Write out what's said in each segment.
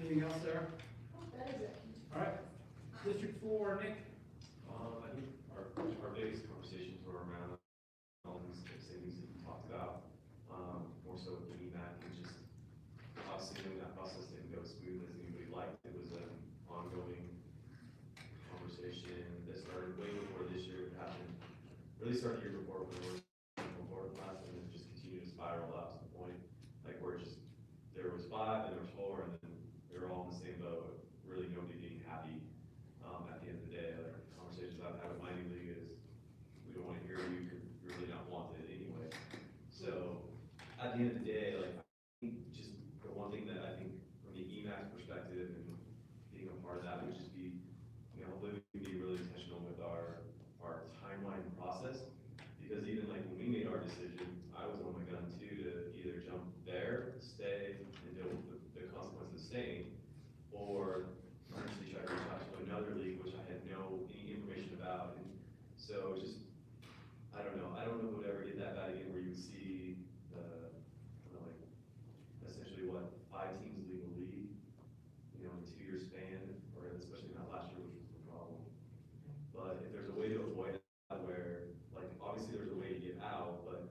Anything else there? That is it. All right, District 4, Nick? I think our biggest conversations were around all these savings that you talked about, more so with the EMAC, and just obviously knowing that process didn't go as smooth as anybody liked. It was an ongoing conversation that started way before this year happened. Really started the year before when we were board class, and then just continued to spiral up to the point like where it just there was 5 and there was 4, and then they were all in the same boat. Really nobody being happy. At the end of the day, like conversations I've had with my new league is, we don't want to hear you because you're really not wanted anyway. So at the end of the day, like I think just the one thing that I think from the EMAX perspective and being a part of that would just be, you know, hopefully we can be really intentional with our timeline process, because even like when we made our decision, I was on my gun too to either jump there, stay, and deal with the consequences of staying, or actually try to reach out to another league which I had any information about. And so it's just, I don't know if it would ever get that bad again where you would see the, like, essentially what, 5 teams legal league, you know, in a 2-year span, or especially not last year, which was the problem. But if there's a way to avoid that where, like, obviously there's a way to get out, but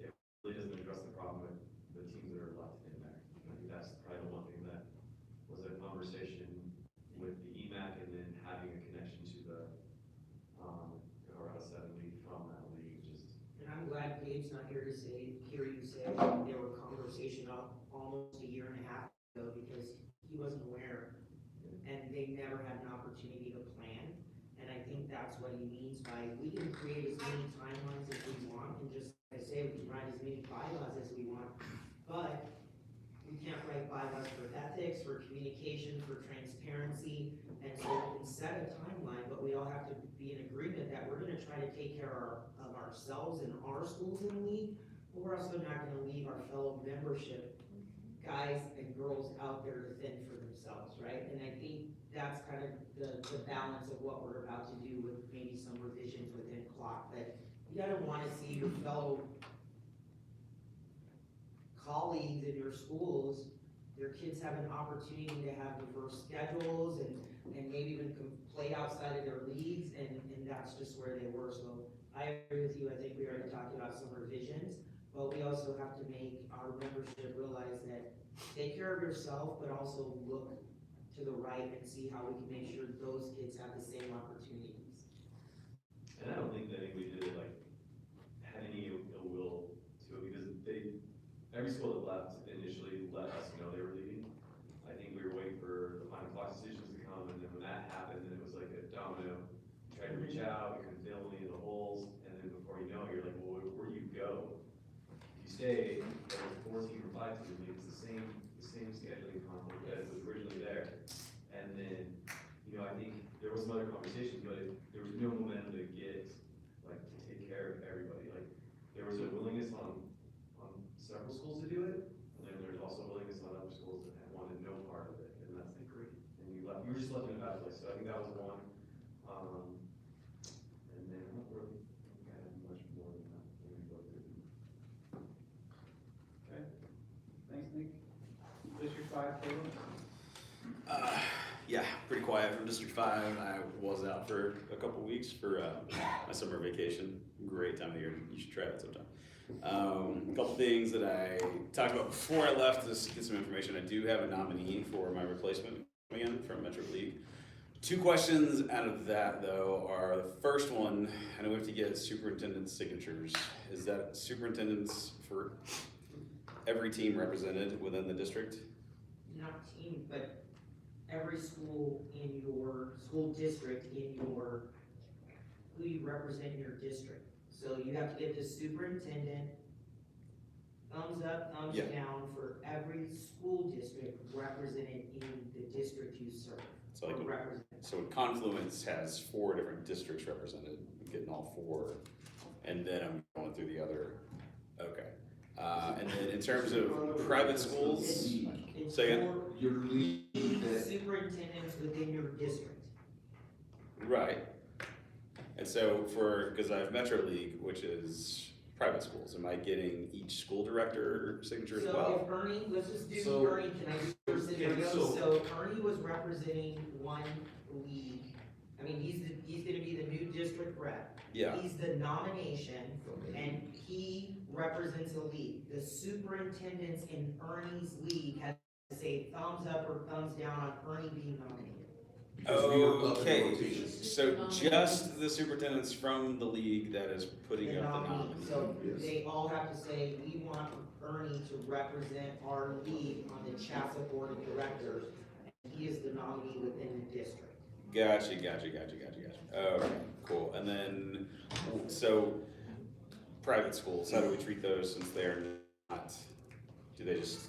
it really doesn't address the problem with the teams that are left in there. I think that's probably the one thing that was a conversation with the EMAC, and then having a connection to the Colorado 7 league from that league. Just, And I'm glad Gabe's not here to hear you say there were conversation almost a year and a half ago, because he wasn't aware, and they never had an opportunity to plan. And I think that's what he means by, we can create as many timelines as we want, and just like I say, we can write as many bylaws as we want, but we can't write bylaws for ethics, for communication, for transparency. And so we can set a timeline, but we all have to be in agreement that we're gonna try to take care of ourselves and our schools in the league, but we're also not gonna leave our fellow membership guys and girls out there to fend for themselves, right? And I think that's kind of the balance of what we're about to do with maybe some revisions within clock, that you gotta wanna see your fellow colleagues in your schools, their kids have an opportunity to have diverse schedules and maybe even play outside of their leagues, and that's just where they were. So I agree with you. I think we already talked about some revisions, but we also have to make our membership realize that take care of yourself, but also look to the right and see how we can make sure those kids have the same opportunities. and I don't think that anybody did like had any ill will to it, because every school that left initially let us know they were leaving. I think we were waiting for the final clock decisions to come, and then when that happened, then it was like a domino. You tried to reach out, you couldn't fill any of the holes, and then before you know it, you're like, well, where do you go? If you stay, there was 14 or 5 team leagues, the same scheduling conflict that was originally there. And then, you know, I think there was some other conversations, but there was no momentum to get, like, to take care of everybody. Like, there was a willingness on several schools to do it, and then there's also willingness on other schools that had wanted no part of it, and that's the agree. And you were just left in a bad place. So I think that was one. And then I don't really think I had much more than that when we go through. Okay, thanks, Nick. District 5, Caleb? Yeah, pretty quiet from District 5. I was out for a couple weeks for my summer vacation. Great time of year. You should try that sometime. A couple things that I talked about before I left to get some information. I do have a nominee for my replacement coming in from Metro League. 2 questions out of that, though, are the first one, I know we have to get superintendent signatures. Is that superintendents for every team represented within the district? Not team, but every school in your school district, who you represent in your district. So you have to get the superintendent thumbs up, thumbs Yeah. down for every school district represented in the district you serve. So, or like, represent. so Confluence has 4 different districts represented. I'm getting all 4, and then I'm going through the other. Okay. And then in terms of private schools, It's say again? for Your lead that superintendents within your district. Right. And so because I have Metro League, which is private schools? Am I getting each school director signature as So well? if Ernie, let's just do So- Ernie, can I do your scenario? Yeah, so- So Ernie was representing one league. I mean, he's gonna be the new district rep. Yeah, He's the nomination, and he represents a league. The superintendents in Ernie's league have to say thumbs up or thumbs down on Ernie being nominated. Because we work up in okay, rotations. so just the superintendents from the league that is putting The up the nominee, nominee. so Yes. they all have to say, we want Ernie to represent our league on the CHSAA board of directors. And he is the nominee within the district. Gotcha. Okay, cool. And then, so, private schools, how do we treat those since they're not, do they just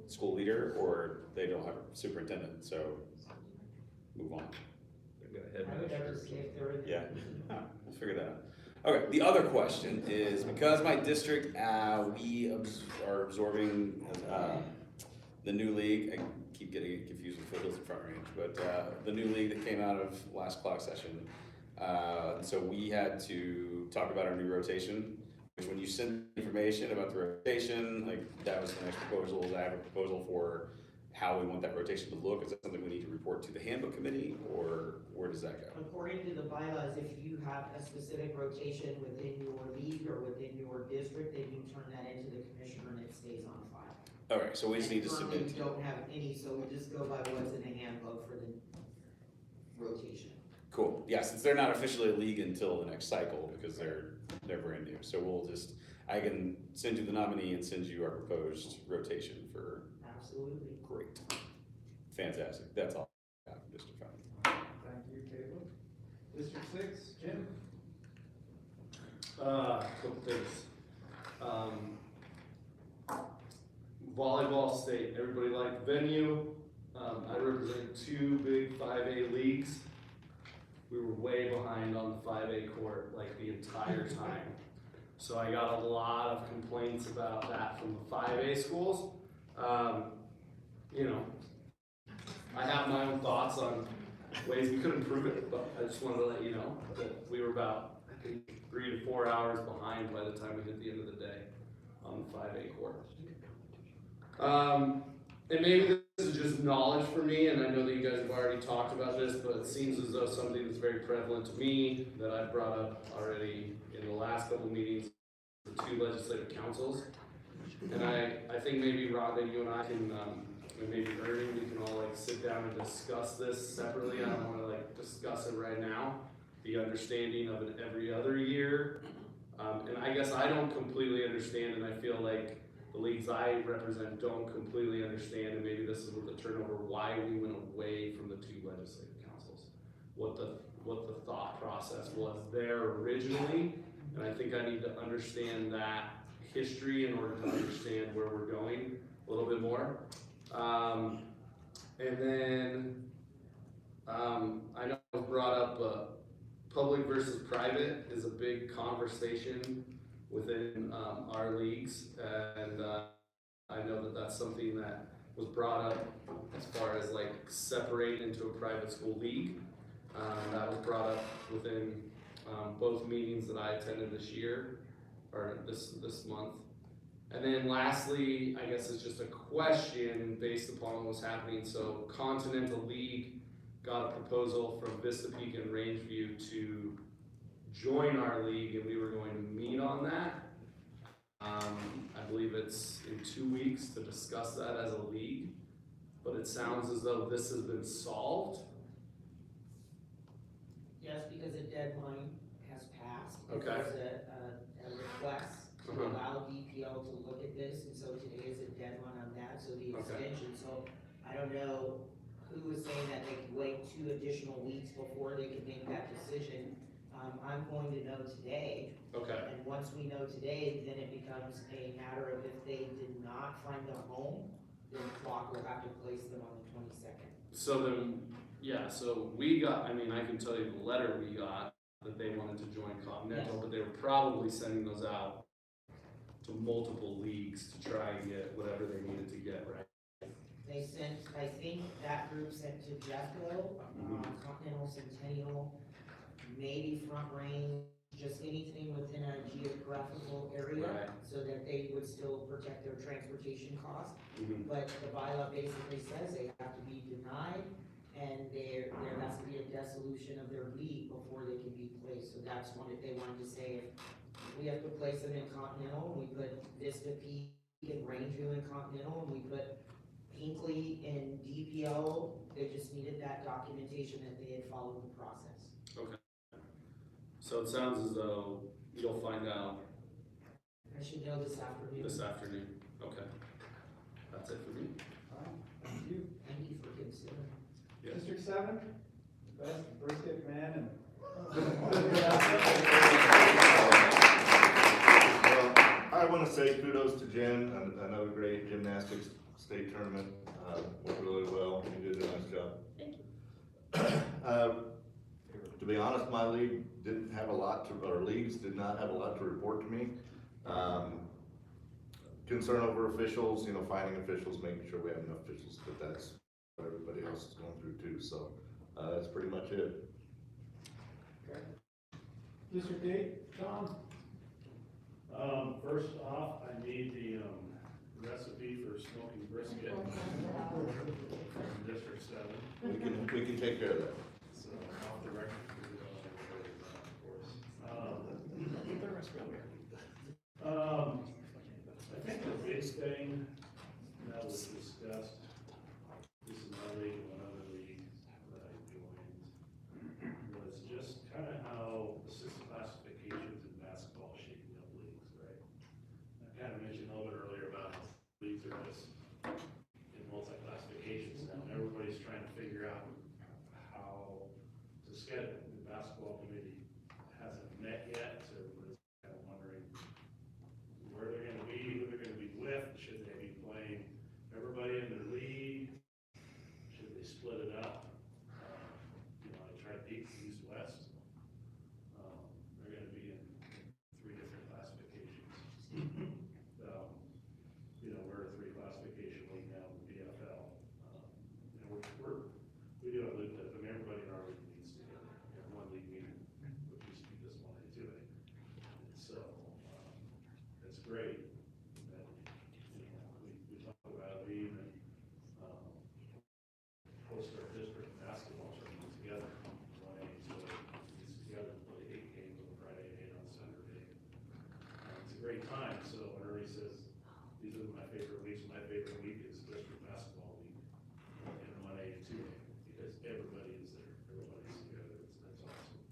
school leader or they don't have a superintendent, so move on. They've got a I would headmaster. never say if they're in. Yeah, we'll figure that out. Okay, the other question is, because my district, we are absorbing, the new league, I keep getting confused with Foothills and Front Range, but, the new league that came out of last clock session. So we had to talk about our new rotation, which when you send information about the rotation, like, that was the next proposal, is I have a proposal for how we want that rotation to look. Is that something we need to report to the handbook committee, or where does that go? According to the bylaws, if you have a specific rotation within your league or within your district, then you turn that into the commissioner and it stays on file. Alright, so we just need to Currently, submit. we don't have any, so we just go by what's in the handbook for the rotation. Cool, yeah, since they're not officially a league until the next cycle, because they're brand new, so we'll just, I can send you the nominee and send you our proposed rotation for, Absolutely. great. Fantastic, that's all I got from District 5. Thank you, Caleb. District 6, Jim? Couple things. Volleyball state, everybody liked venue. I represent two big 5A leagues. We were way behind on the 5A court like the entire time. So I got a lot of complaints about that from the 5A schools. You know, I have my own thoughts on ways we could improve it, but I just wanted to let you know that we were about, I think, 3 to 4 hours behind by the time we hit the end of the day on the 5A court. And maybe this is just knowledge for me, and I know that you guys have already talked about this, but it seems as though something that's very prevalent to me that I've brought up already in the last couple meetings, the two legislative councils. And I think maybe Rhonda, you and I can, and maybe Ernie, we can all like sit down and discuss this separately. I don't wanna like discuss it right now. The understanding of it every other year. And I guess I don't completely understand, and I feel like the leagues I represent don't completely understand, and maybe this is with the turnover, why we went away from the two legislative councils. What the thought process was there originally, and I think I need to understand that history in order to understand where we're going a little bit more. And then, I know it was brought up, public versus private is a big conversation within our leagues, and I know that that's something that was brought up as far as like separate into a private school league. That was brought up within both meetings that I attended this year, or this month. And then lastly, I guess it's just a question based upon what's happening. So Continental League got a proposal from Vista Peak and Rangeview to join our league, and we were going to meet on that. I believe it's in 2 weeks to discuss that as a league, but it sounds as though this has been solved. Yes, because a deadline has passed. Okay. There's a request to allow DPL to look at this, and so today is a deadline on that, so the Okay. extension, so I don't know who was saying that they could wait 2 additional weeks before they could make that decision. I'm going to know today, Okay. and once we know today, then it becomes a matter of if they did not find a home, then Clock will have to place them on the 22nd. So then, yeah, so we got, I mean, I can tell you the letter we got that they wanted to join Continental, but they were probably sending those out to multiple leagues to try and get whatever they needed to get, right? They sent, I think that group sent to Jeffco, Continental, Centennial, maybe Front Range, just anything within a geographical area, Right. so that they would still protect their transportation costs. Mhm. But the bylaw basically says they have to be denied, and there has to be a dissolution of their league before they can be placed. So that's one, if they wanted to say, if we have to place them in Continental, and we put Vista Peak and Rangeview in Continental, and we put Hinkley in DPL, they just needed that documentation that they had followed the process. Okay. So it sounds as though you'll find out I should know this afternoon. this afternoon. Okay. That's it for me. All right, thank you. Thank you for considering. Yes. District 7, best brisket man and. Well, I want to say kudos to Jen, another great gymnastics state tournament, went really well, you did a nice job. Thank you. To be honest, my league didn't have a lot to, or leagues did not have a lot to report to me. Concern over officials, you know, finding officials, making sure we have enough officials, but that's what everybody else is going through too, so, that's pretty much it. Okay. District 8, Tom? First off, I need the, recipe for smoking brisket from District 7, We can take care of that. so off the record, we don't have to worry about it, of course. I think the big thing that was discussed, this is my league and one other league that I joined, was just kind of how assistant classifications in basketball are shaping up leagues, right? I kind of mentioned a little bit earlier about how leagues are just in multi-classifications now, and everybody's trying to figure out how to schedule. The basketball committee hasn't met yet, so everybody's kind of wondering where they're gonna be, who they're gonna be with, should they be playing everybody in their league? Should they split it up? You know, I tried deep, east, west. They're gonna be in 3 different classifications. You know, we're a 3 classification league now in the BFL. And we do have, I mean, everybody in our league meets together. We have one league meeting, which used to be this 1A, 2A. And so, it's great that, you know, we talk about league and, host our district basketball tournament together. 1A, 2A meets together, play 8 games on Friday and 8 on Saturday. It's a great time, so when everybody says, these are my favorite weeks, my favorite week is district basketball week in 1A and 2A, because everybody is there, everybody's together, that's awesome.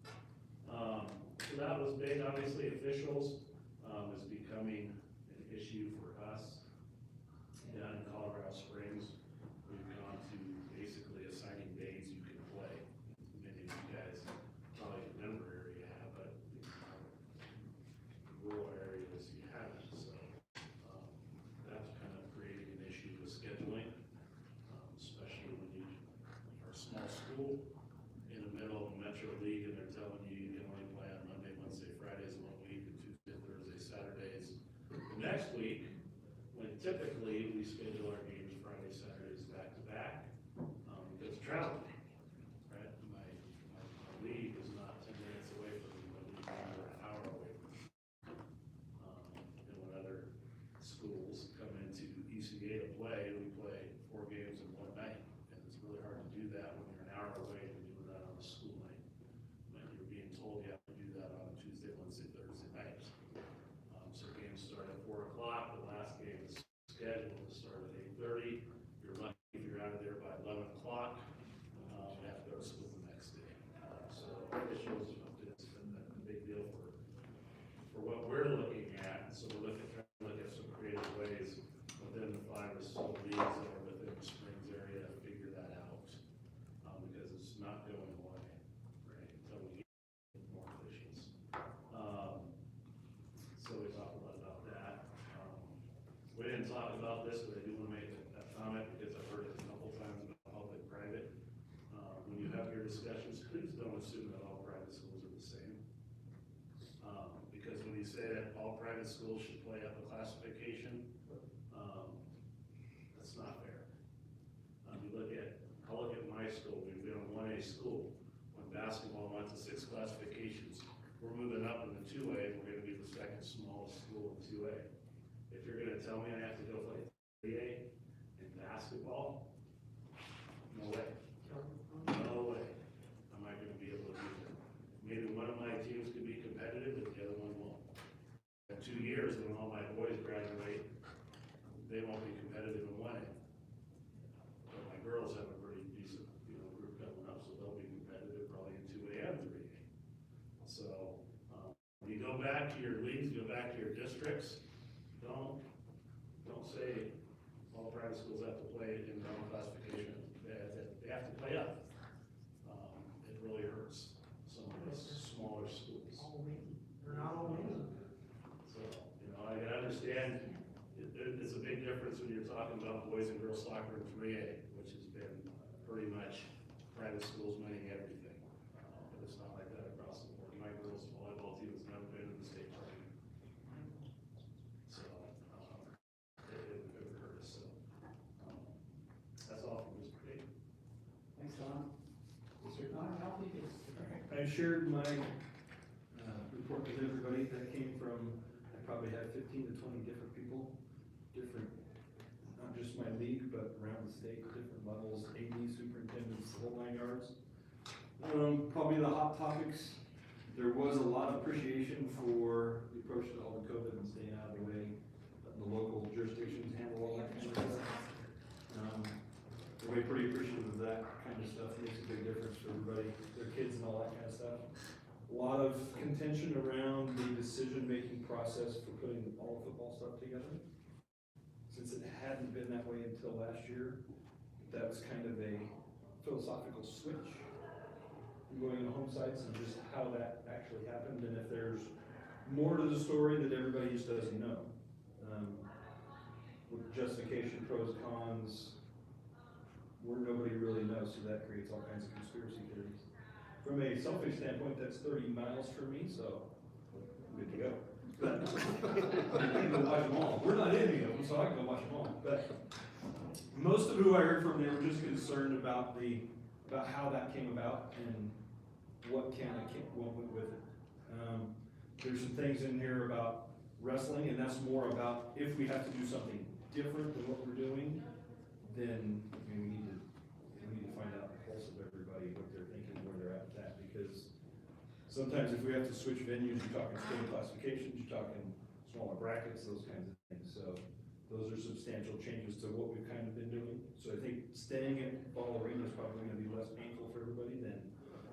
So that was big, obviously officials, is becoming an issue for us. Down in Colorado Springs, we've gone to basically assigning days you can play. Many of you guys probably in the Denver area have, but rural areas you haven't, so, that's kind of creating an issue with scheduling, especially when you are a small school in the middle of a metro league and they're telling you you can only play on Monday, Wednesday, Fridays one week, and Tuesday, Thursday, Saturdays the next week, when typically we schedule our games Friday, Saturdays back to back, because of travel, right? My league is not 10 minutes away from me, my league is an hour away from me. And when other schools come into ECA to play, we play 4 games in one night, and it's really hard to do that when you're an hour away and you're doing that on a school night. When you're being told you have to do that on a Tuesday, Wednesday, Thursday night. So games start at 4 o'clock, the last game is scheduled to start at 8:30. You're lucky if you're out of there by 11 o'clock. You have to go to school the next day. So officials, it's a big deal for what we're looking at. So we're trying to look at some creative ways within the 5 or so leagues that are within the Springs area to figure that out. Because it's not going away, right, until we get more officials. So we talked a lot about that. We didn't talk about this, but I do want to make a comment because I've heard it a couple times about public-private. When you have your discussions, please don't assume that all private schools are the same. Because when you say that all private schools should play up a classification, that's not fair. I'll look at my school. We've been a 1A school. When basketball went to 6 classifications, we're moving up in the 2A, and we're gonna be the second smallest school in 2A. If you're gonna tell me I have to go play 3A in basketball, no way. No way am I gonna be able to do that. Maybe one of my teams could be competitive, but the other one won't. In 2 years, when all my boys graduate, they won't be competitive in 1A. But my girls have a pretty decent, group coming up, so they'll be competitive probably in 2A and 3A. So, when you go back to your leagues, go back to your districts, don't say all private schools have to play in their own classification. They have to play up. It really hurts some of those smaller schools. All winning, they're not all winning. So, I can understand, it's a big difference when you're talking about boys and girls soccer in 3A, which has been pretty much private schools winning everything. But it's not like that across the board. My girls volleyball team has never been in the state tournament. So, it would hurt us, so. That's all from Mr. Dave. Thanks, Don. District 9, Healthy Kids. I shared my report with everybody. That came from, I probably had 15 to 20 different people, different, not just my league, but around the state, different levels, AD, superintendents, the whole 9 yards. Probably the hot topics, there was a lot of appreciation for the approach to all the COVID and staying out of the way, letting the local jurisdictions handle all that kind of stuff. We're pretty appreciative of that kind of stuff. It makes a big difference for everybody, their kids and all that kind of stuff. A lot of contention around the decision-making process for putting all the football stuff together. Since it hadn't been that way until last year, that was kind of a philosophical switch from going to home sites and just how that actually happened, and if there's more to the story that everybody just doesn't know. With justification, pros, cons, where nobody really knows, so that creates all kinds of conspiracy theories. From a selfish standpoint, that's 30 miles for me, so I'm good to go. But I can go watch them all. We're not in any of them, so I can go watch them all. But most of who I heard from, they were just concerned about how that came about and what went with it. There's some things in here about wrestling, and that's more about if we have to do something different than what we're doing, then we need to find out the pulse of everybody, what they're thinking, where they're at with that, because sometimes if we have to switch venues, you're talking state classifications, you're talking smaller brackets, those kinds of things. So those are substantial changes to what we've kind of been doing. So I think staying at Ball Arena is probably gonna be less painful for everybody than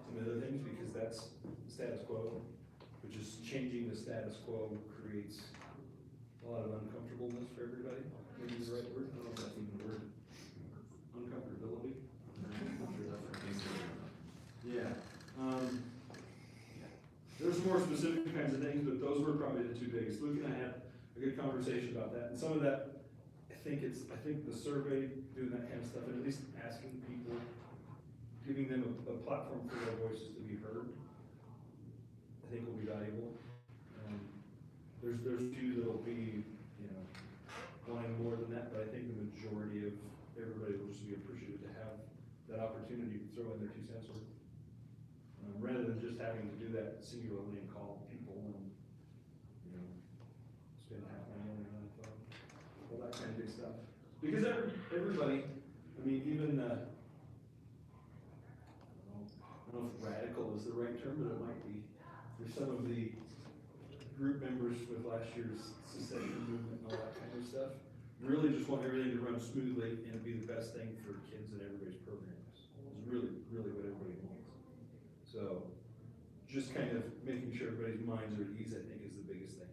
some other things, because that's the status quo, which is changing the status quo creates a lot of uncomfortableness for everybody. Maybe the right word, I don't know if that's even the word. Uncomfortability. Yeah. There's more specific kinds of things, but those were probably the two biggest. Luke and I had a good conversation about that, and some of that, I think the survey, doing that kind of stuff, and at least asking people, giving them a platform for their voices to be heard, I think will be valuable. There's a few that'll be, wanting more than that, but I think the majority of everybody will just be appreciative to have that opportunity to throw in their 2 cents worth. Rather than just having to do that singularly and call people and, spend half my money on phone, all that kind of good stuff. Because everybody, even, I don't know if radical is the right term, but it might be. There's some of the group members with last year's secession movement and all that kind of stuff, really just want everything to run smoothly and be the best thing for kids and everybody's programs. Is really, really what everybody wants. So, just kind of making sure everybody's minds are at ease, I think, is the biggest thing.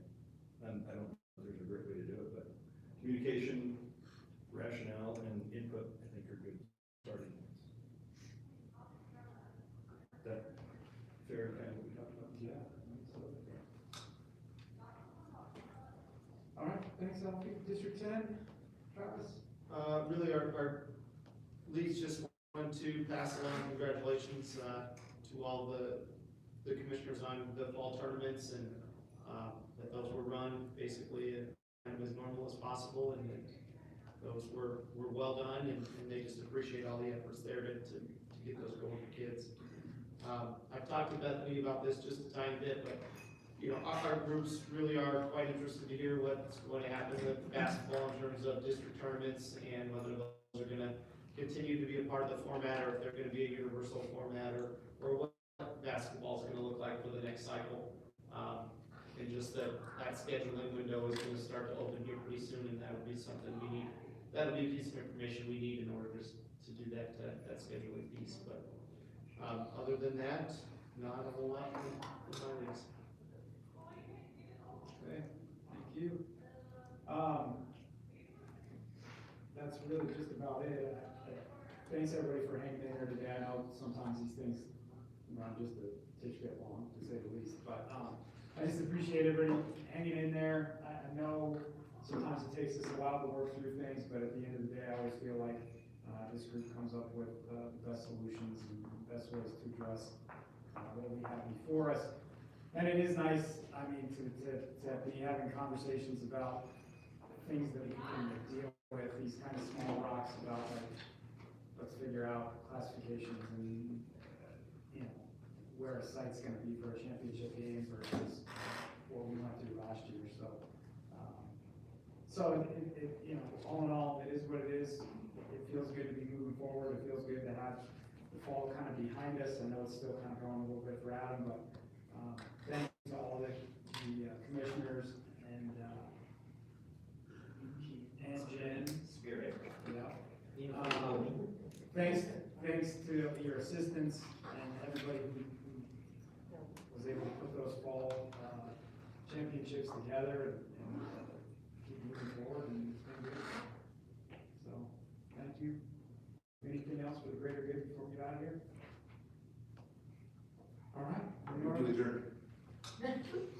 And I don't know if there's a great way to do it, but communication, rationale, and input, I think, are good starting points. That fair kind of what we talked about? Yeah. All right, thanks, Healthy. District 10, Travis? Really, our leagues just want to pass along congratulations to all the commissioners on the fall tournaments, and that those were run basically kind of as normal as possible, and that those were well done, and they just appreciate all the efforts there to get those going for kids. I've talked to Bethany about this just a tiny bit, but, you know, our groups really are quite interested to hear what's going to happen with basketball in terms of district tournaments and whether those are gonna continue to be a part of the format, or if they're gonna be a universal format, or what basketball's gonna look like for the next cycle. And just that scheduling window is gonna start to open here pretty soon, and that would be something we need, that would be a piece of information we need in order to do that, that scheduling piece, but, other than that, not a whole lot from my leagues. Okay, thank you. That's really just about it. Thanks everybody for hanging in there today. I know sometimes these things run just a titch bit long, to say the least, but, I just appreciate everybody hanging in there. I know sometimes it takes us a while to work through things, but at the end of the day, I always feel like, this group comes up with, the best solutions and best ways to address, what we have before us. And it is nice, I mean, to be having conversations about things that we can deal with, these kind of small rocks about, like, let's figure out classifications and, you know, where a site's gonna be for a championship game versus what we went through last year, so. So it, you know, all in all, it is what it is. It feels good to be moving forward. It feels good to have the fall kind of behind us. I know it's still kind of going a little bit for Adam, but, thank you to all the commissioners and Jen. Spirit. Yeah. Thanks to your assistants and everybody who was able to put those fall championships together and keep moving forward, and it's been good. So, thank you. Anything else for the greater good before we get out of here? All right. Move to adjourn.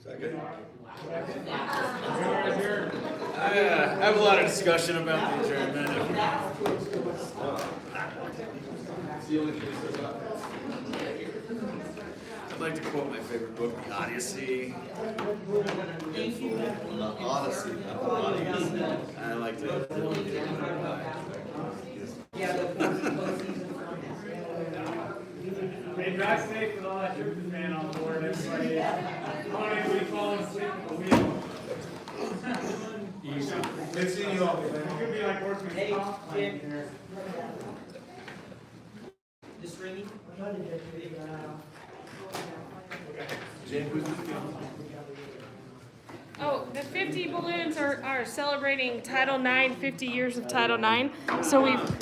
Second. I have a lot of discussion about the adjournment. I'd like to quote my favorite book, The Odyssey. Odyssey, not the Odyssey. I like to. Yeah, the postseason format. Hey, drive safe with all that Trooper fan on board, everybody. Come on, everybody falling asleep at the wheel. Easy. Good seeing you all. It could be like workman's Hey, comp Jim. here. Just ringing? Jen, who's this film? Oh, the 50 balloons are celebrating Title IX, 50 years of Title IX. So